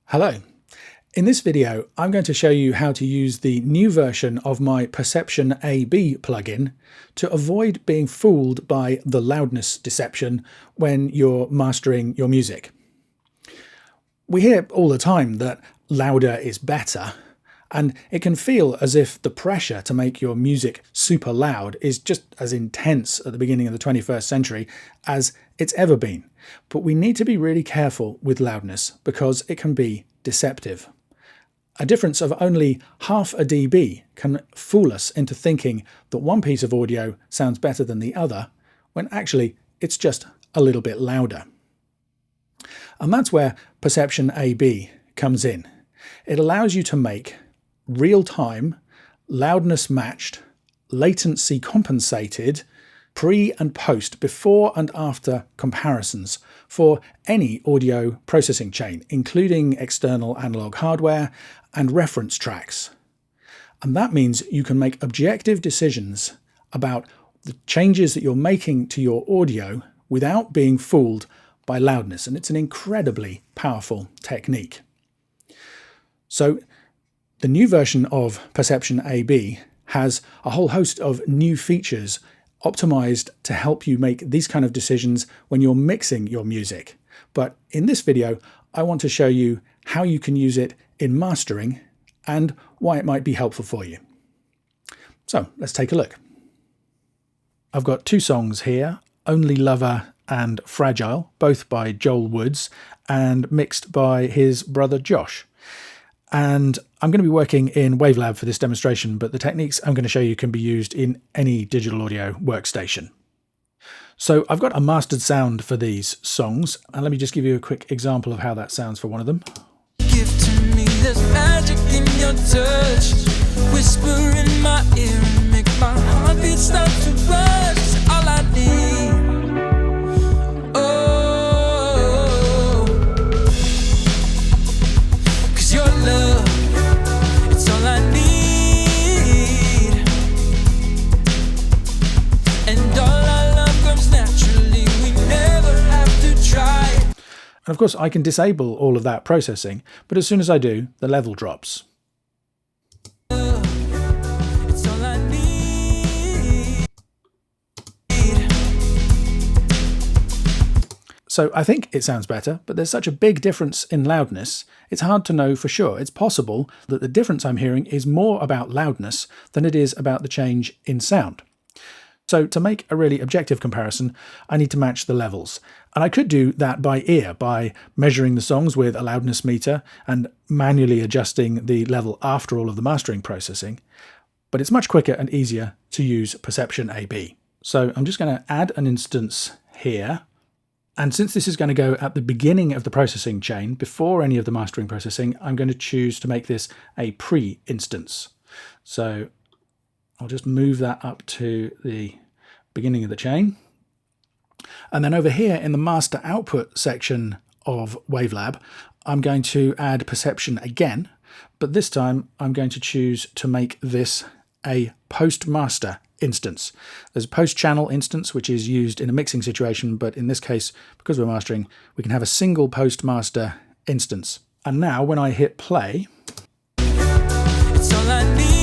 Hello. In this video, I'm going to show you how to use the new version of my Perception AB plugin to avoid being fooled by the loudness deception when you're mastering your music. We hear all the time that louder is better, and it can feel as if the pressure to make your music super loud is just as intense at the beginning of the 21st century as it's ever been. But we need to be really careful with loudness because it can be deceptive. A difference of only half a dB can fool us into thinking that one piece of audio sounds better than the other, when actually it's just a little bit louder. And that's where Perception AB comes in. It allows you to make real-time, loudness-matched, latency compensated, pre and post, before and after comparisons for any audio processing chain, including external analog hardware and reference tracks. And that means you can make objective decisions about the changes that you're making to your audio without being fooled by loudness. And it's an incredibly powerful technique. So the new version of Perception AB has a whole host of new features optimized to help you make these kind of decisions when you're mixing your music. But in this video, I want to show you how you can use it in mastering and why it might be helpful for you. So let's take a look. I've got two songs here, Only Lover and Fragile, both by Joel Woods and mixed by his brother Josh. And I'm going to be working in Wavelab for this demonstration, but the techniques I'm going to show you can be used in any digital audio workstation. So I've got a mastered sound for these songs, and let me just give you a quick example of how that sounds for one of them. Give to me this magic in your touch, whisper in my ear and make my heartbeat start to rush. All I need. And of course I can disable all of that processing, but as soon as I do, the level drops. So I think it sounds better, but there's such a big difference in loudness, it's hard to know for sure. It's possible that the difference I'm hearing is more about loudness than it is about the change in sound. So to make a really objective comparison, I need to match the levels. And I could do that by ear, by measuring the songs with a loudness meter and manually adjusting the level after all of the mastering processing. But it's much quicker and easier to use Perception AB. So I'm just going to add an instance here. And since this is going to go at the beginning of the processing chain, before any of the mastering processing, I'm going to choose to make this a pre-instance. So I'll just move that up to the beginning of the chain. And then over here in the master output section of Wavelab, I'm going to add perception again, but this time I'm going to choose to make this a post-master instance. There's a post-channel instance which is used in a mixing situation, but in this case, because we're mastering, we can have a single post-master instance. And now when I hit play, it's all I need.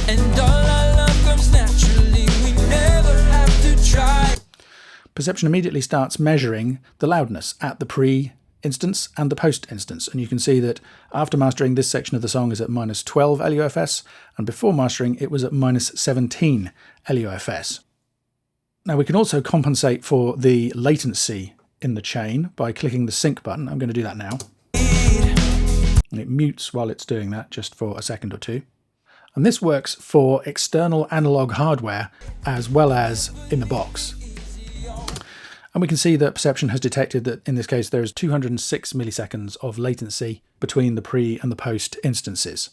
And all our love comes naturally, we never have to try. Perception immediately starts measuring the loudness at the pre-instance and the post-instance. And you can see that after mastering, this section of the song is at minus 12 LUFS, and before mastering, it was at minus 17 LUFS. Now we can also compensate for the latency in the chain by clicking the sync button. I'm going to do that now. And it mutes while it's doing that, just for a second or two. And this works for external analog hardware as well as in the box. And we can see that Perception has detected that in this case there is 206 milliseconds of latency between the pre and the post instances.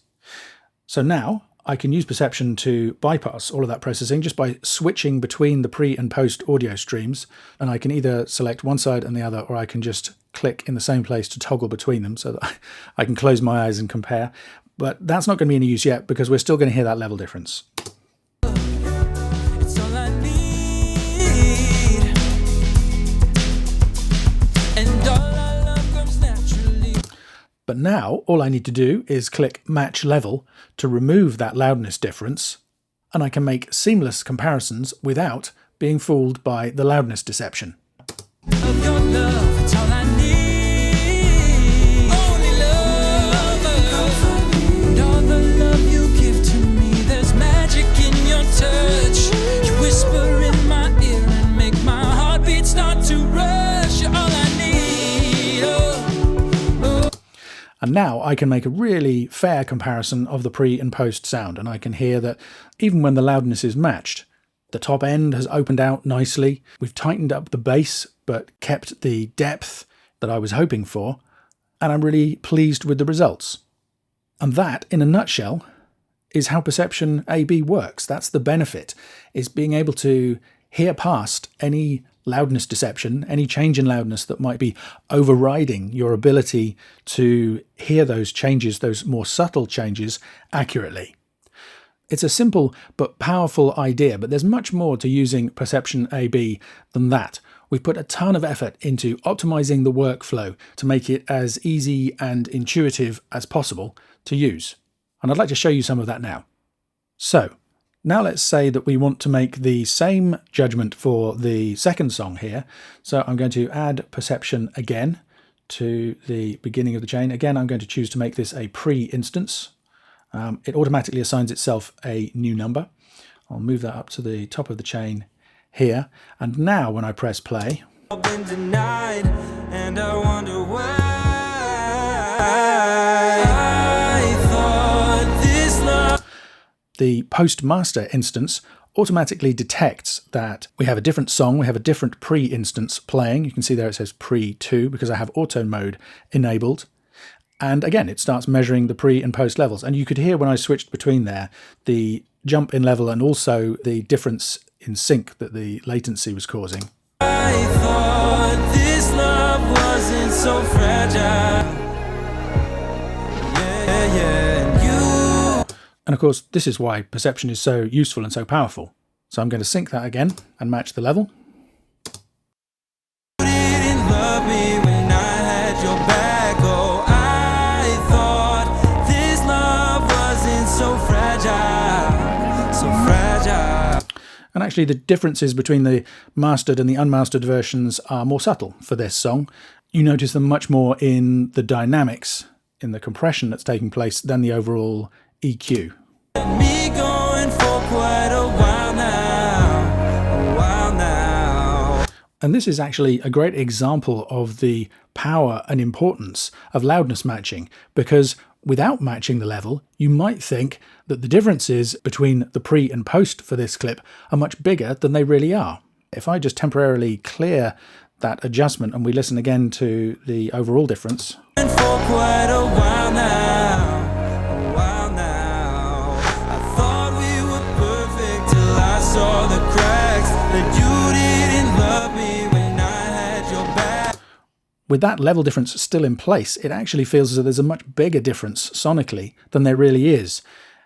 So now I can use Perception to bypass all of that processing just by switching between the pre and post audio streams, and I can either select one side and the other, or I can just click in the same place to toggle between them so that I can close my eyes and compare. But that's not going to be any use yet because we're still going to hear that level difference. It's all I need. But now all I need to do is click Match Level to remove that loudness difference, and I can make seamless comparisons without being fooled by the loudness deception. Of your love, it's all I need. Only love. And all the love you give to me, there's magic in your touch. You whisper in my ear and make my heartbeat start to rush. You're all I need. And now I can make a really fair comparison of the pre and post sound, and I can hear that even when the loudness is matched, the top end has opened out nicely. We've tightened up the bass, but kept the depth that I was hoping for, and I'm really pleased with the results. And that, in a nutshell, is how Perception AB works. That's the benefit, is being able to hear past any loudness deception, any change in loudness that might be overriding your ability to hear those changes, those more subtle changes, accurately. It's a simple but powerful idea, but there's much more to using Perception AB than that. We've put a ton of effort into optimizing the workflow to make it as easy and intuitive as possible to use. And I'd like to show you some of that now. So, now let's say that we want to make the same judgment for the second song here. So I'm going to add Perception again to the beginning of the chain. Again, I'm going to choose to make this a pre-instance. It automatically assigns itself a new number. I'll move that up to the top of the chain here. And now when I press play, I've been denied, and I wonder why. I thought this love. The post-master instance automatically detects that we have a different song, we have a different pre-instance playing. You can see there it says pre-2 because I have auto mode enabled. And again, it starts measuring the pre and post levels. And you could hear when I switched between there, the jump in level and also the difference in sync that the latency was causing. I thought this love wasn't so fragile. And you. And of course, this is why Perception is so useful and so powerful. So I'm going to sync that again and match the level. Didn't love me when I had your back. Oh, I thought this love wasn't so fragile. So fragile. And actually the differences between the mastered and the unmastered versions are more subtle for this song. You notice them much more in the dynamics, in the compression that's taking place, than the overall EQ. Me going for quite a while now. And this is actually a great example of the power and importance of loudness matching, because without matching the level, you might think that the differences between the pre and post for this clip are much bigger than they really are. If I just temporarily clear that adjustment and we listen again to the overall difference, For quite a while now. I thought we were perfect till I saw the cracks, that you didn't love me when I had your back. with that level difference still in place, it actually feels as though there's a much bigger difference sonically than there really is.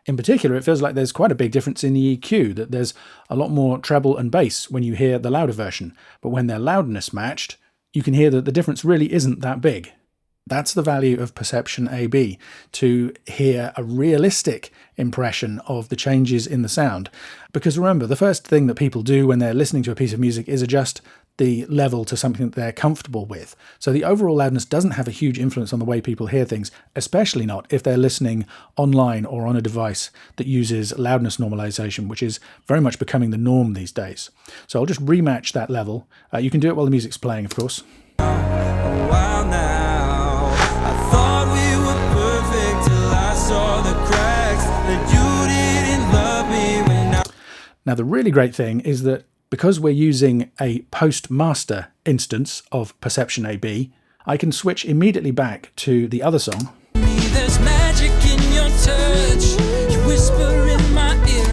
In particular, it feels like there's quite a big difference in the EQ, that there's a lot more treble and bass when you hear the louder version. But when they're loudness matched, you can hear that the difference really isn't that big. That's the value of Perception AB, to hear a realistic impression of the changes in the sound. Because remember, the first thing that people do when they're listening to a piece of music is adjust the level to something that they're comfortable with. So the overall loudness doesn't have a huge influence on the way people hear things, especially not if they're listening online or on a device that uses loudness normalization, which is very much becoming the norm these days. So I'll just rematch that level. You can do it while the music's playing, of course. While now, I thought we were perfect till I saw the cracks, that you didn't love me when I. Now the really great thing is that because we're using a post-master instance of Perception AB, I can switch immediately back to the other song. There's magic in your touch, you whisper in my ear.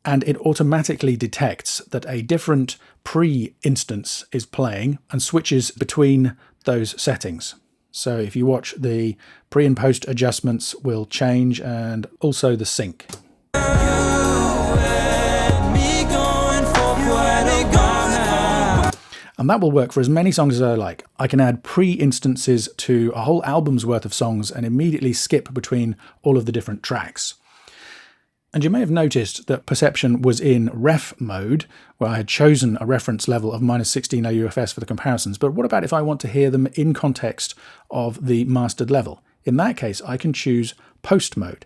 And it automatically detects that a different pre-instance is playing and switches between those settings. So if you watch, the pre and post adjustments will change, and also the sync. And that will work for as many songs as I like. I can add pre-instances to a whole album's worth of songs and immediately skip between all of the different tracks. And you may have noticed that Perception was in ref mode, where I had chosen a reference level of -16 LUFS for the comparisons. But what about if I want to hear them in context of the mastered level? In that case, I can choose post mode.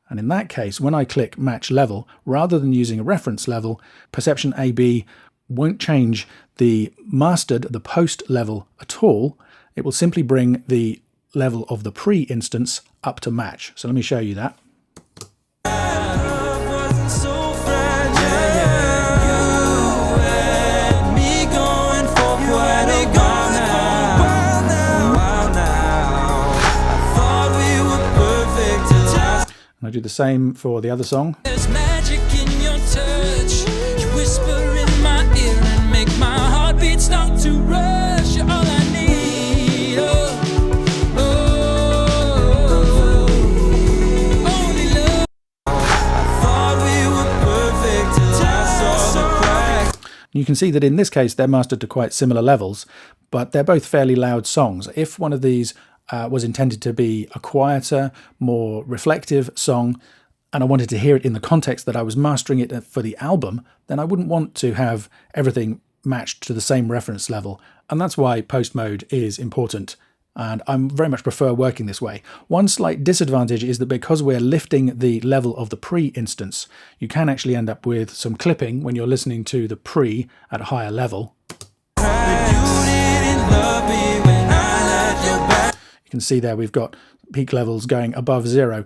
And in that case, when I click match level, rather than using a reference level, Perception AB won't change the mastered, the post level at all. It will simply bring the level of the pre-instance up to match. So let me show you that. I do the same for the other song. There's magic in your touch. You whisper in my ear and make my heartbeat start to rush. You're all I need. Only love. I thought we were perfect till I saw the crack. You can see that in this case they're mastered to quite similar levels, but they're both fairly loud songs. If one of these was intended to be a quieter, more reflective song, and I wanted to hear it in the context that I was mastering it for the album, then I wouldn't want to have everything matched to the same reference level. And that's why post mode is important. And I very much prefer working this way. One slight disadvantage is that because we're lifting the level of the pre-instance, you can actually end up with some clipping when you're listening to the pre at a higher level. You can see there we've got peak levels going above 0.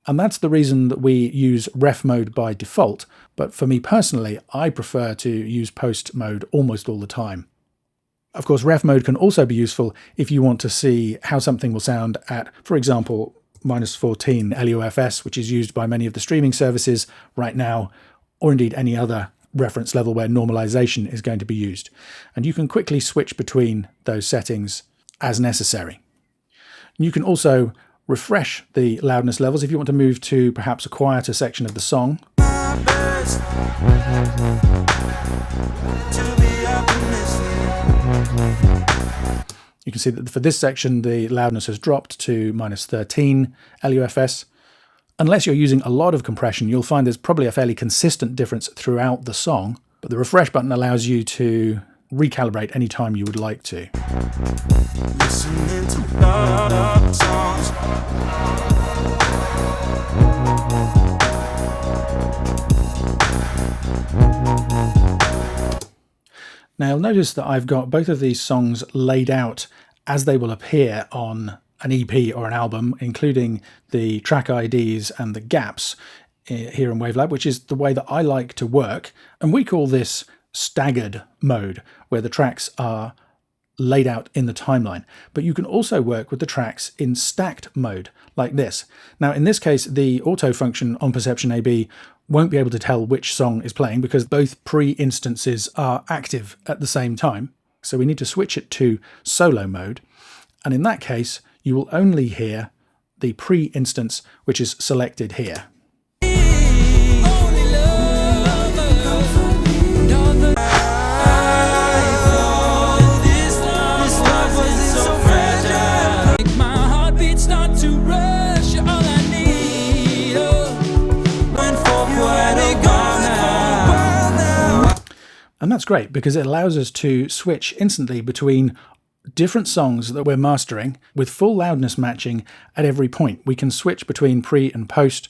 And that's the reason that we use ref mode by default. But for me personally, I prefer to use post mode almost all the time. Of course, ref mode can also be useful if you want to see how something will sound at, for example, -14 LUFS, which is used by many of the streaming services right now, or indeed any other reference level where normalization is going to be used. And you can quickly switch between those settings as necessary. You can also refresh the loudness levels if you want to move to perhaps a quieter section of the song. You can see that for this section the loudness has dropped to -13 LUFS. Unless you're using a lot of compression, you'll find there's probably a fairly consistent difference throughout the song, but the refresh button allows you to recalibrate any time you would like to. Listening to love songs. Now you'll notice that I've got both of these songs laid out as they will appear on an EP or an album, including the track IDs and the gaps here in Wavelab, which is the way that I like to work. And we call this staggered mode, where the tracks are laid out in the timeline. But you can also work with the tracks in stacked mode, like this. Now, in this case, the auto function on Perception AB won't be able to tell which song is playing because both pre-instances are active at the same time. So we need to switch it to solo mode. And in that case, you will only hear the pre-instance, which is selected here. And that's great because it allows us to switch instantly between different songs that we're mastering with full loudness matching at every point. We can switch between pre and post.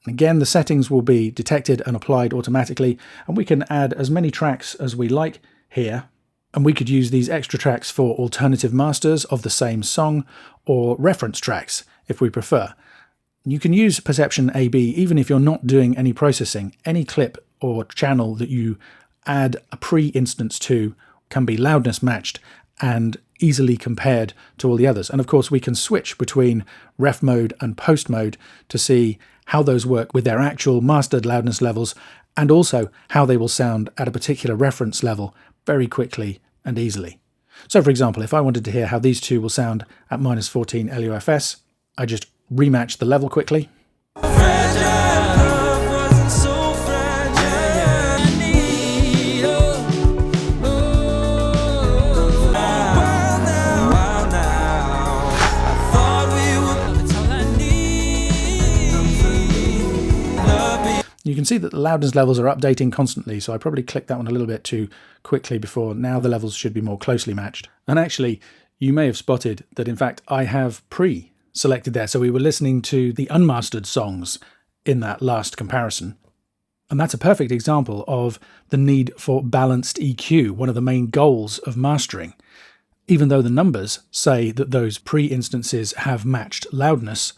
Again, the settings will be detected and applied automatically, and we can add as many tracks as we like here. And we could use these extra tracks for alternative masters of the same song or reference tracks if we prefer. You can use Perception AB even if you're not doing any processing. Any clip or channel that you add a pre-instance to can be loudness matched and easily compared to all the others. And of course we can switch between ref mode and post mode to see how those work with their actual mastered loudness levels and also how they will sound at a particular reference level very quickly and easily. So for example, if I wanted to hear how these two will sound at -14 LUFS, I just rematch the level quickly. see that the loudness levels are updating constantly, so I probably clicked that one a little bit too quickly before. Now the levels should be more closely matched. And actually, you may have spotted that in fact I have pre-selected there, so we were listening to the unmastered songs in that last comparison. And that's a perfect example of the need for balanced EQ, one of the main goals of mastering. Even though the numbers say that those pre-instances have matched loudness,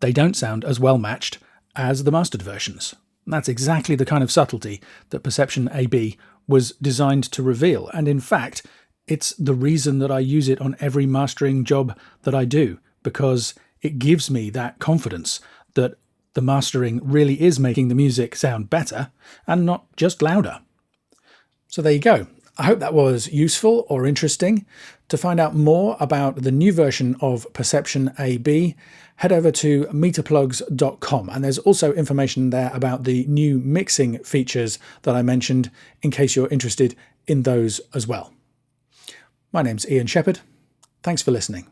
they don't sound as well matched as the mastered versions. And that's exactly the kind of subtlety that Perception AB was designed to reveal. And in fact, it's the reason that I use it on every mastering job that I do, because it gives me that confidence that the mastering really is making the music sound better and not just louder. So there you go. I hope that was useful or interesting. To find out more about the new version of Perception AB, head over to meterplugs.com, and there's also information there about the new mixing features that I mentioned in case you're interested in those as well. My name's Ian Shepherd. Thanks for listening.